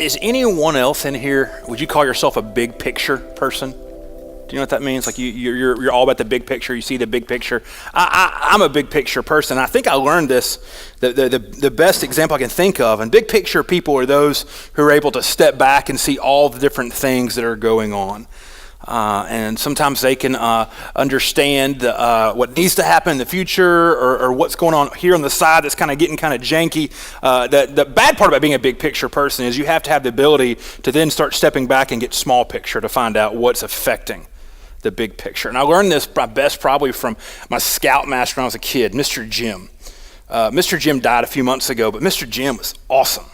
Is anyone else in here, would you call yourself a big picture person? Do you know what that means? Like you're all about the big picture. You see the big picture. I'm a big picture person. I think I learned this. The best example I can think of, and big picture people are those who are able to step back and see all the different things that are going on. And sometimes they can understand what needs to happen in the future or what's going on here on the side that's kind of getting kind of janky. The bad part about being a big picture person is you have to have the ability to then start stepping back and get small picture to find out what's affecting the big picture. And I learned this best probably from my scoutmaster when I was a kid, Mr. Jim. Mr. Jim died a few months ago, but Mr. Jim was awesome.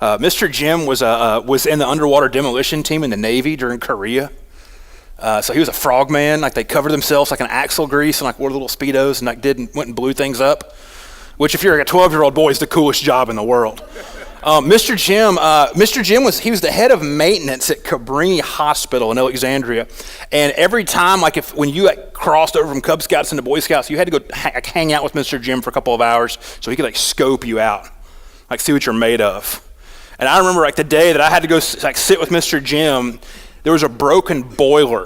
Mr. Jim was in the underwater demolition team in the Navy during Korea. So he was a frogman. Like they covered themselves like an axle grease and like wore little Speedos and like went and blew things up, which if you're like a 12-year-old boy is the coolest job in the world. Mr. Jim was the head of maintenance at Cabrini Hospital in Alexandria. And every time, when you crossed over from Cub Scouts into Boy Scouts, you had to go hang out with Mr. Jim for a couple of hours so he could scope you out, see what you're made of. And I remember the day that I had to go sit with Mr. Jim, there was a broken boiler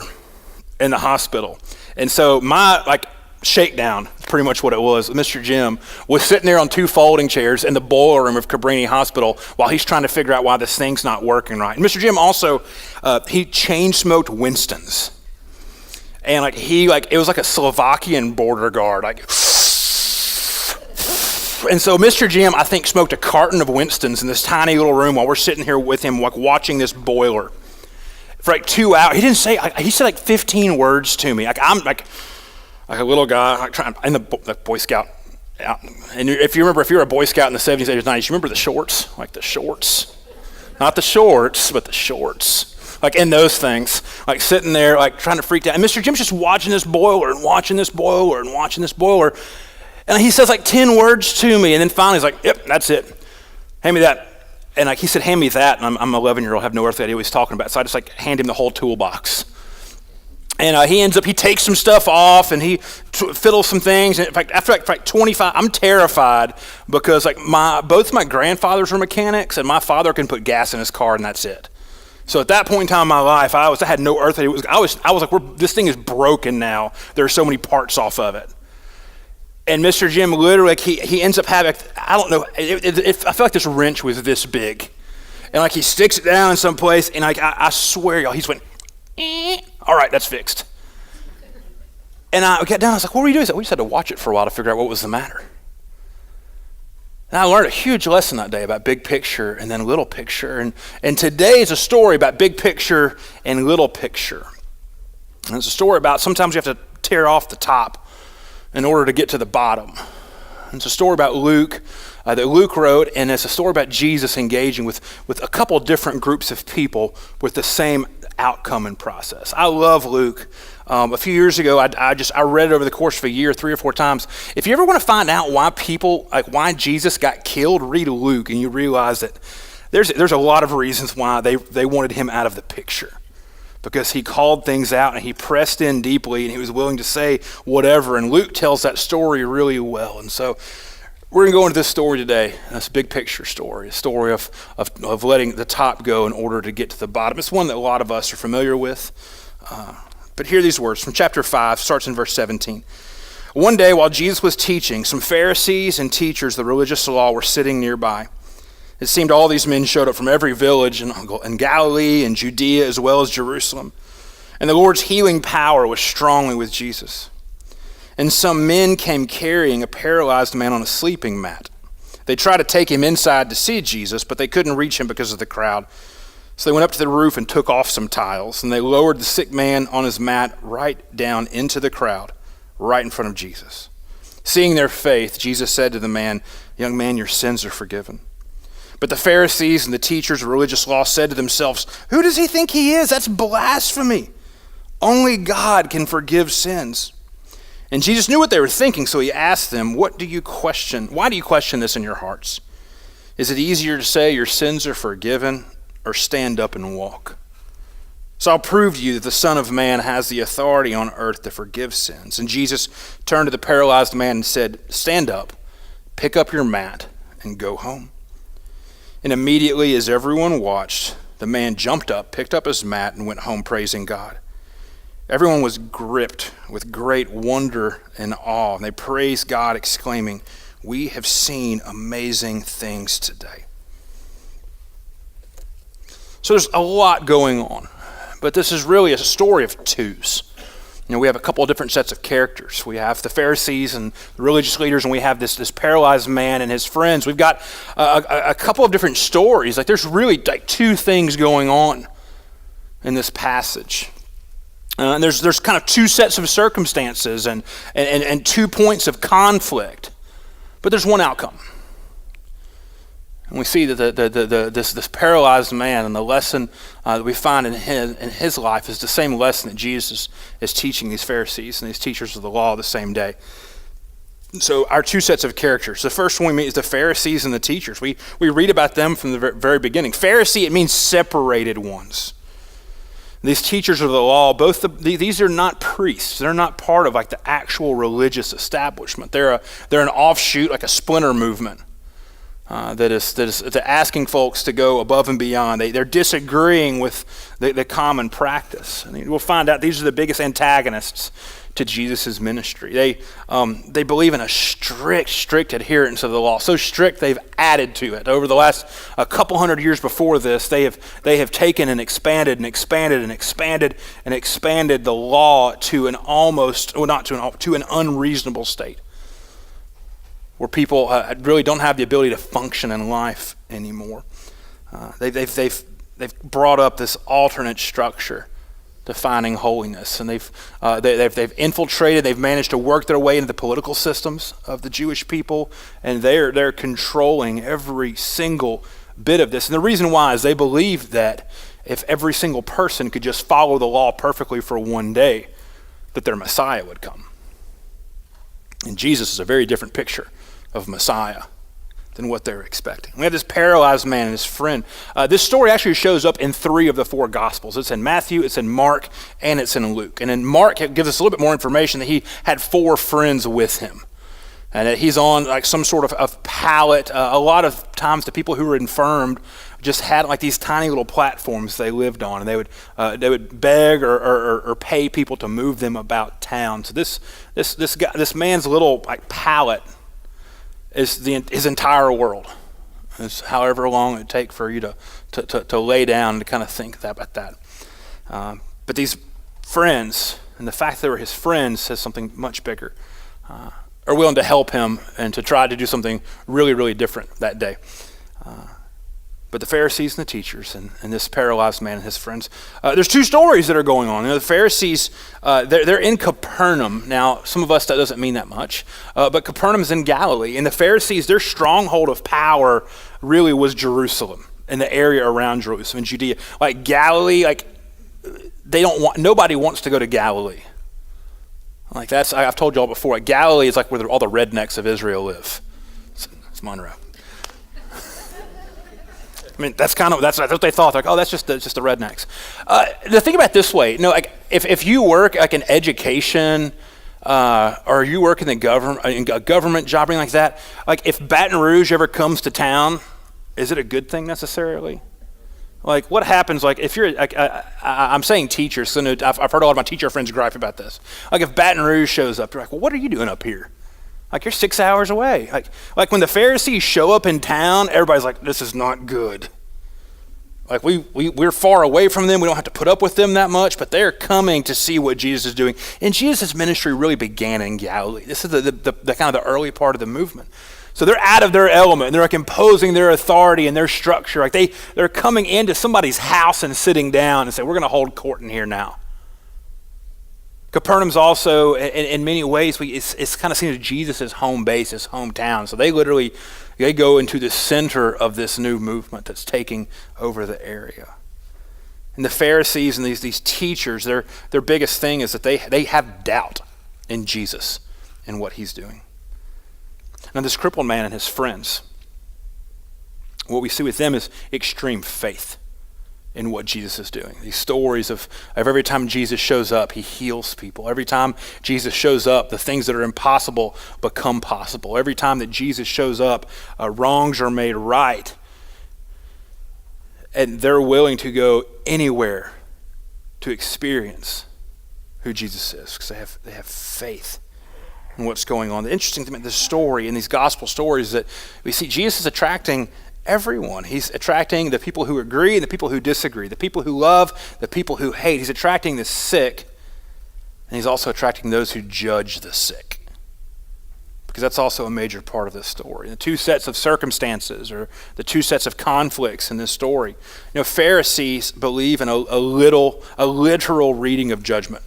in the hospital. And so my shakedown, pretty much what it was, Mr. Jim was sitting there on 2 folding chairs in the boiler room of Cabrini Hospital while he's trying to figure out why this thing's not working right. And Mr. Jim also, he chain smoked Winston's. And it was like a Slovakian border guard, And so Mr. Jim, I think, smoked a carton of Winston's in this tiny little room while we're sitting here with him, watching this boiler for 2 hours. He didn't say, he said 15 words to me. I'm a little guy, in the Boy Scout. And if you're a Boy Scout in the 70s, 80s, 90s, you remember the shorts? The shorts. Not the shorts, but the shorts. In those things. Sitting there, trying to freak out. And Mr. Jim's just watching this boiler and watching this boiler and watching this boiler. And he says 10 words to me. And then finally he's like, yep, that's it. Hand me that. And he said, hand me that. And I'm an 11-year-old, have no earthly idea what he's talking about. So I just hand him the whole toolbox. And he takes some stuff off and he fiddles some things. And in fact, after 25, I'm terrified because both my grandfathers were mechanics and my father can put gas in his car and that's it. So at that point in time in my life, I had no earthly, I was like, this thing is broken now. There are so many parts off of it. And Mr. Jim literally, he ends up having, I don't know, I feel like this wrench was this big. And he sticks it down in some place and I swear y'all, he's went, all right, that's fixed. And I got down, I was like, what were you doing? He said, we just had to watch it for a while to figure out what was the matter. And I learned a huge lesson that day about big picture and then little picture. And today is a story about big picture and little picture. And it's a story about sometimes you have to tear off the top in order to get to the bottom. And it's a story about Luke that Luke wrote, and it's a story about Jesus engaging with a couple different groups of people with the same outcome and process. I love Luke. A few years ago, I read it over the course of a year 3 or 4 times. If you ever want to find out why Jesus got killed, read Luke, and you realize that there's a lot of reasons why they wanted him out of the picture. Because he called things out and he pressed in deeply and he was willing to say whatever. And Luke tells that story really well. And so we're going to go into this story today. This big picture story, a story of letting the top go in order to get to the bottom. It's one that a lot of us are familiar with. But hear these words from chapter 5, starts in verse 17. One day while Jesus was teaching, some Pharisees and teachers of the religious law were sitting nearby. It seemed all these men showed up from every village in Galilee and Judea as well as Jerusalem. And the Lord's healing power was strongly with Jesus. And some men came carrying a paralyzed man on a sleeping mat. They tried to take him inside to see Jesus, but they couldn't reach him because of the crowd. So they went up to the roof and took off some tiles, and they lowered the sick man on his mat right down into the crowd, right in front of Jesus. Seeing their faith, Jesus said to the man, "Young man, your sins are forgiven." But the Pharisees and the teachers of religious law said to themselves, "Who does he think he is? That's blasphemy. Only God can forgive sins." And Jesus knew what they were thinking, so he asked them, Why do you question this in your hearts? Is it easier to say your sins are forgiven or stand up and walk? So I'll prove to you that the Son of Man has the authority on earth to forgive sins. And Jesus turned to the paralyzed man and said, "Stand up, pick up your mat, and go home." And immediately as everyone watched, the man jumped up, picked up his mat, and went home praising God. Everyone was gripped with great wonder and awe, and they praised God, exclaiming, "We have seen amazing things today." So there's a lot going on, but this is really a story of twos. We have a couple of different sets of characters. We have the Pharisees and the religious leaders, and we have this paralyzed man and his friends. We've got a couple of different stories. Like there's really like two things going on in this passage. And there's kind of two sets of circumstances and 2 points of conflict, but there's one outcome. And we see that this paralyzed man, and the lesson that we find in his life is the same lesson that Jesus is teaching these Pharisees and these teachers of the law the same day. So our two sets of characters. The first one we meet is the Pharisees and the teachers. We read about them from the very beginning. Pharisee, it means separated ones. These teachers of the law, these are not priests. They're not part of like the actual religious establishment. They're an offshoot, like a splinter movement. That is asking folks to go above and beyond. They're disagreeing with the common practice. And we'll find out these are the biggest antagonists to Jesus' ministry. They believe in a strict adherence of the law. So strict they've added to it. Over the last a couple hundred years before this, they have taken and expanded the law to an unreasonable state, where people really don't have the ability to function in life anymore. They've brought up this alternate structure defining holiness, and they've infiltrated. They've managed to work their way into the political systems of the Jewish people, and they're controlling every single bit of this. And the reason why is they believe that if every single person could just follow the law perfectly for one day, that their Messiah would come. And Jesus is a very different picture of Messiah than what they're expecting. We have this paralyzed man and his friend. This story actually shows up in 3 of the 4 Gospels. It's in Matthew, it's in Mark, and it's in Luke. And in Mark, it gives us a little bit more information that he had 4 friends with him, and that he's on like some sort of pallet. A lot of times the people who were infirmed just had like these tiny little platforms they lived on, and they would beg or pay people to move them about town. So this man's little like pallet is his entire world. It's however long it takes for you to lay down and to kind of think about that. But these friends, and the fact they were his friends, says something much bigger. Are willing to help him and to try to do something really, really different that day. But the Pharisees and the teachers and this paralyzed man and his friends, there's 2 stories that are going on. The Pharisees, they're in Capernaum. Now, some of us, that doesn't mean that much, but Capernaum's in Galilee. And the Pharisees, their stronghold of power really was Jerusalem, and the area around Jerusalem, in Judea. Like Galilee, nobody wants to go to Galilee. Like I've told y'all before, like Galilee is like where all the rednecks of Israel live. It's Monroe. I mean, that's what they thought. Like, oh, that's just the rednecks. The thing about it this way, like if you work like in education, or you work in a government job, or anything like that, like if Baton Rouge ever comes to town, is it a good thing necessarily? Like what happens, like if you're, I'm saying teachers, so I've heard a lot of my teacher friends gripe about this. Like if Baton Rouge shows up, they're like, well, what are you doing up here? Like you're 6 hours away. Like when the Pharisees show up in town, everybody's like, this is not good. Like we're far away from them. We don't have to put up with them that much, but they're coming to see what Jesus is doing. And Jesus' ministry really began in Galilee. This is the kind of the early part of the movement. So they're out of their element. They're like imposing their authority and their structure. Like they're coming into somebody's house and sitting down and say, we're going to hold court in here now. Capernaum's also, in many ways, it's kind of seen as Jesus' home base, his hometown. So they go into the center of this new movement that's taking over the area. And the Pharisees and these teachers, their biggest thing is that they have doubt in Jesus and what he's doing. Now this crippled man and his friends, what we see with them is extreme faith in what Jesus is doing. These stories of every time Jesus shows up, he heals people. Every time Jesus shows up, the things that are impossible become possible. Every time that Jesus shows up, wrongs are made right. And they're willing to go anywhere to experience who Jesus is because they have faith in what's going on. The interesting thing about this story and these gospel stories is that we see Jesus is attracting everyone. He's attracting the people who agree and the people who disagree, the people who love, the people who hate. He's attracting the sick, and he's also attracting those who judge the sick, because that's also a major part of this story. The two sets of circumstances, or the two sets of conflicts in this story. Pharisees believe in a literal reading of judgment.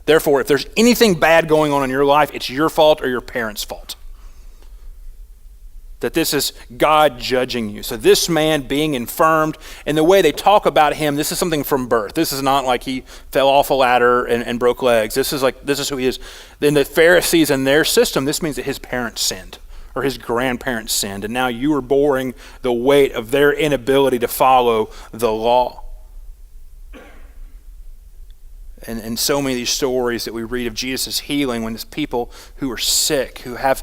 Therefore, if there's anything bad going on in your life, it's your fault or your parents' fault. That this is God judging you. So this man being infirmed, and the way they talk about him, this is something from birth. This is not like he fell off a ladder and broke legs. This is who he is. Then the Pharisees and their system, this means that his parents sinned or his grandparents sinned, and now you are bearing the weight of their inability to follow the law. And so many of these stories that we read of Jesus' healing, when there's people who are sick, who have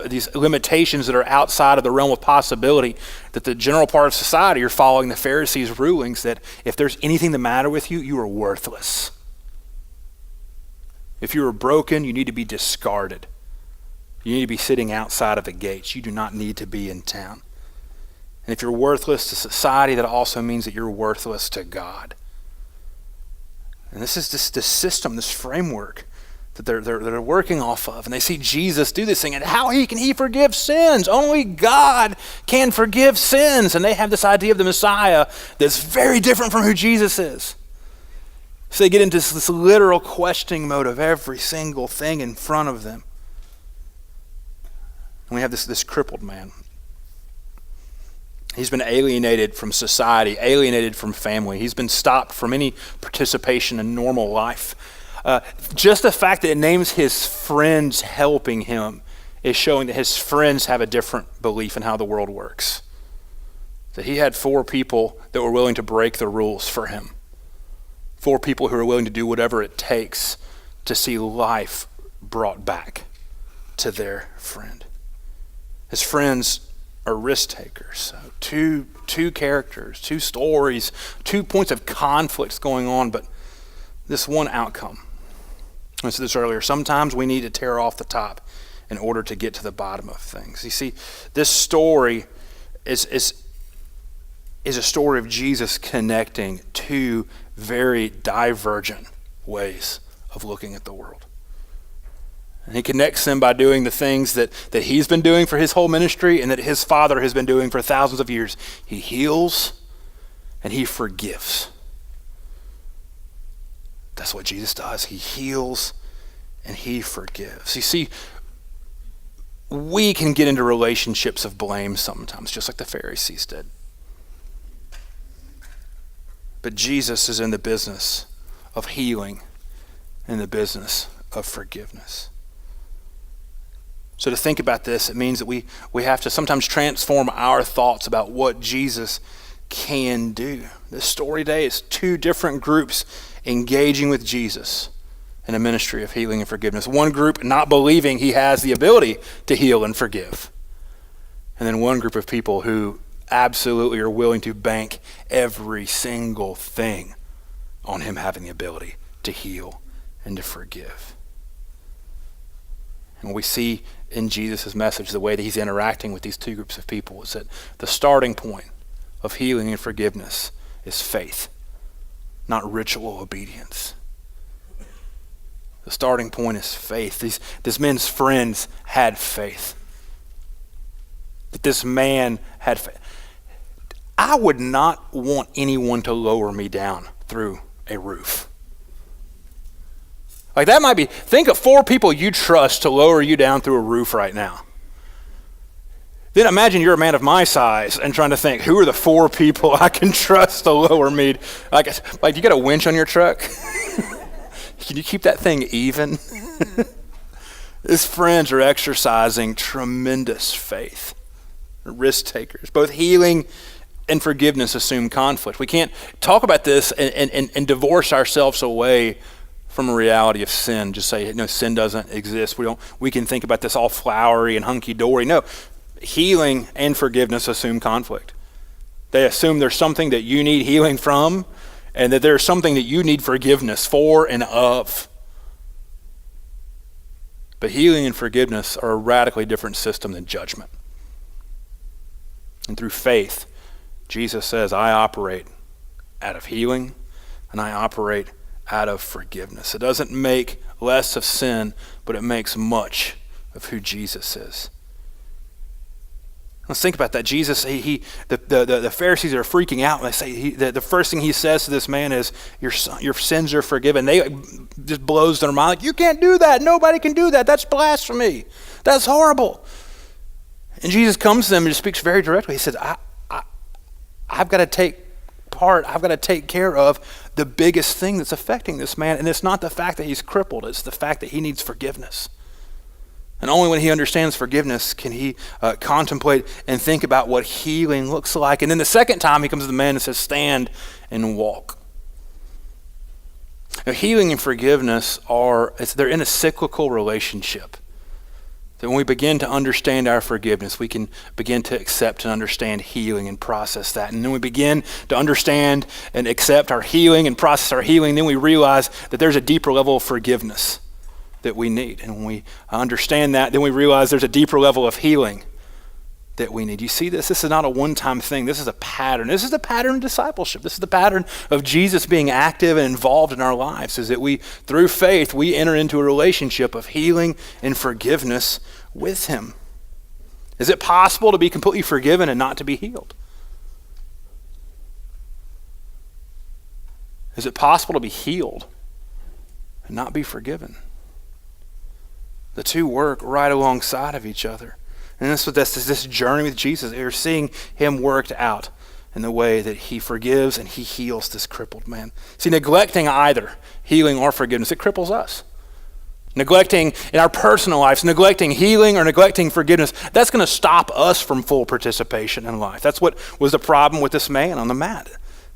these limitations that are outside of the realm of possibility, that the general part of society are following the Pharisees' rulings that if there's anything the matter with you, you are worthless. If you are broken, you need to be discarded. You need to be sitting outside of the gates. You do not need to be in town. And if you're worthless to society, that also means that you're worthless to God. And this is this system, this framework that they're working off of. And they see Jesus do this thing, and how can he forgive sins? Only God can forgive sins. And they have this idea of the Messiah that's very different from who Jesus is. So they get into this literal questioning mode of every single thing in front of them. And we have this crippled man. He's been alienated from society, alienated from family. He's been stopped from any participation in normal life. Just the fact that it names his friends helping him is showing that his friends have a different belief in how the world works. That he had 4 people that were willing to break the rules for him. 4 people who are willing to do whatever it takes to see life brought back to their friend. His friends are risk takers. So two characters, 2 stories, 2 points of conflict going on, but this one outcome. I said this earlier, sometimes we need to tear off the top in order to get to the bottom of things. You see, this story is a story of Jesus connecting 2 very divergent ways of looking at the world. And he connects them by doing the things that he's been doing for his whole ministry and that his Father has been doing for thousands of years. He heals and he forgives. That's what Jesus does. He heals and he forgives. You see, we can get into relationships of blame sometimes, just like the Pharisees did. But Jesus is in the business of healing, in the business of forgiveness. So to think about this, it means that we have to sometimes transform our thoughts about what Jesus can do. This story today is 2 different groups engaging with Jesus in a ministry of healing and forgiveness. One group not believing he has the ability to heal and forgive. And then one group of people who absolutely are willing to bank every single thing on him having the ability to heal and to forgive. And what we see in Jesus' message, the way that he's interacting with these 2 groups of people, is that the starting point of healing and forgiveness is faith, not ritual obedience. The starting point is faith. This man's friends had faith. That this man had faith. I would not want anyone to lower me down through a roof. Like that might be, think of 4 people you trust to lower you down through a roof right now. Then imagine you're a man of my size and trying to think, who are the 4 people I can trust to lower me? Like you got a winch on your truck? Can you keep that thing even? His friends are exercising tremendous faith. They're risk takers. Both healing and forgiveness assume conflict. We can't talk about this and divorce ourselves away from a reality of sin. Just say, no, sin doesn't exist. We can think about this all flowery and hunky-dory. No, healing and forgiveness assume conflict. They assume there's something that you need healing from, and that there's something that you need forgiveness for and of. But healing and forgiveness are a radically different system than judgment. And through faith, Jesus says, I operate out of healing and I operate out of forgiveness. It doesn't make less of sin, but it makes much of who Jesus is. Let's think about that. Jesus, the Pharisees are freaking out. They say the first thing he says to this man is, your sins are forgiven. They just blows their mind. Like, you can't do that. Nobody can do that. That's blasphemy. That's horrible. And Jesus comes to them and speaks very directly. He says, I've got to take part. I've got to take care of the biggest thing that's affecting this man. And it's not the fact that he's crippled. It's the fact that he needs forgiveness. And only when he understands forgiveness can he contemplate and think about what healing looks like. And then the second time he comes to the man and says, stand and walk. Now, healing and forgiveness they're in a cyclical relationship. That when we begin to understand our forgiveness, we can begin to accept and understand healing and process that. And then we begin to understand and accept our healing and process our healing. Then we realize that there's a deeper level of forgiveness that we need. And when we understand that, then we realize there's a deeper level of healing that we need. You see this? This is not a one-time thing. This is a pattern. This is the pattern of discipleship. This is the pattern of Jesus being active and involved in our lives, is that we, through faith, we enter into a relationship of healing and forgiveness with him. Is it possible to be completely forgiven and not to be healed? Is it possible to be healed and not be forgiven? The two work right alongside of each other. And that's what this journey with Jesus. You're seeing him worked out in the way that he forgives and he heals this crippled man. See, neglecting either healing or forgiveness, it cripples us. Neglecting in our personal lives, neglecting healing or neglecting forgiveness, that's going to stop us from full participation in life. That's what was the problem with this man on the mat.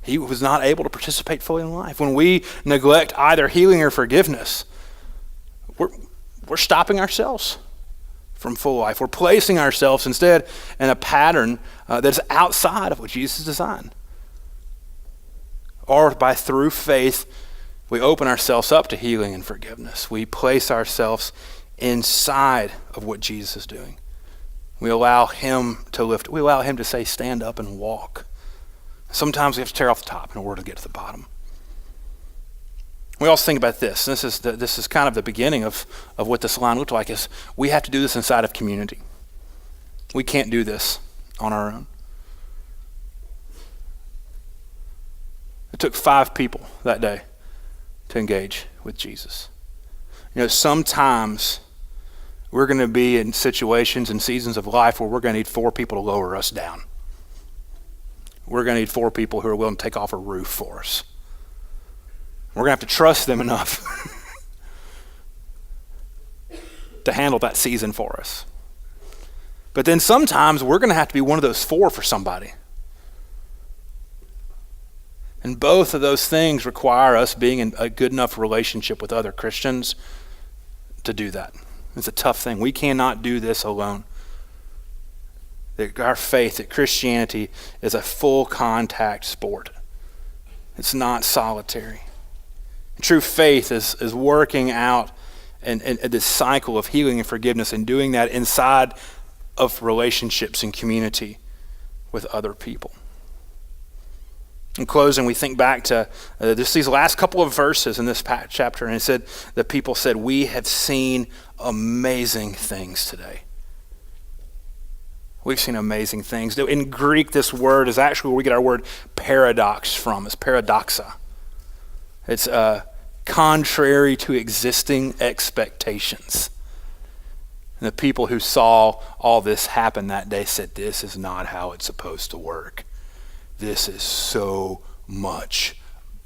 He was not able to participate fully in life. When we neglect either healing or forgiveness, we're stopping ourselves from full life. We're placing ourselves instead in a pattern that's outside of what Jesus designed. Or through faith, we open ourselves up to healing and forgiveness. We place ourselves inside of what Jesus is doing. We allow him to lift. We allow him to say, stand up and walk. Sometimes we have to tear off the top in order to get to the bottom. We also think about this. This is kind of the beginning of what this line looked like, is we have to do this inside of community. We can't do this on our own. It took 5 people that day to engage with Jesus. You know, sometimes we're going to be in situations and seasons of life where we're going to need 4 people to lower us down. We're going to need 4 people who are willing to take off a roof for us. We're going to have to trust them enough to handle that season for us. But then sometimes we're going to have to be one of those 4 for somebody. And both of those things require us being in a good enough relationship with other Christians to do that. It's a tough thing. We cannot do this alone. That our faith, that Christianity is a full contact sport. It's not solitary. True faith is working out and this cycle of healing and forgiveness, and doing that inside of relationships and community with other people. In closing, we think back to just these last couple of verses in this chapter, and it said that people said, we have seen amazing things today. We've seen amazing things. In Greek, this word is actually where we get our word paradox from. It's paradoxa. It's contrary to existing expectations. And the people who saw all this happen that day said, this is not how it's supposed to work. This is so much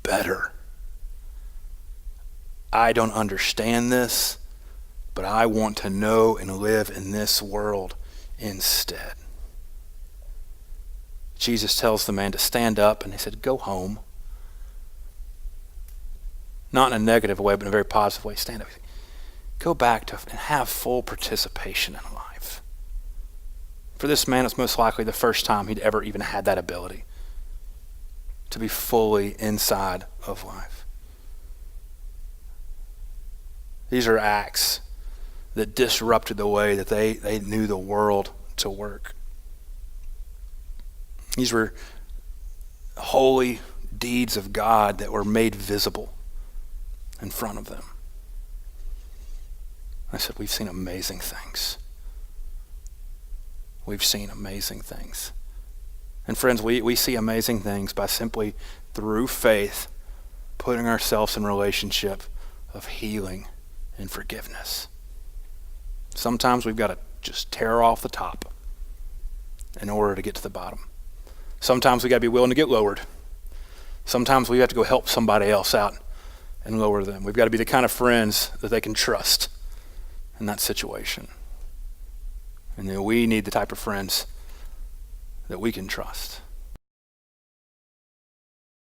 better. I don't understand this, but I want to know and live in this world instead. Jesus tells the man to stand up, and he said, go home. Not in a negative way, but in a very positive way. Stand up. Go back to and have full participation in life. For this man, it's most likely the first time he'd ever even had that ability. to be fully inside of life. These are acts that disrupted the way that they knew the world to work. These were holy deeds of God that were made visible in front of them. I said, we've seen amazing things. We've seen amazing things. And friends, we see amazing things by simply, through faith, putting ourselves in relationship of healing and forgiveness. Sometimes we've got to just tear off the top in order to get to the bottom. Sometimes we got to be willing to get lowered. Sometimes we have to go help somebody else out and lower them. We've got to be the kind of friends that they can trust in that situation. And then we need the type of friends that we can trust.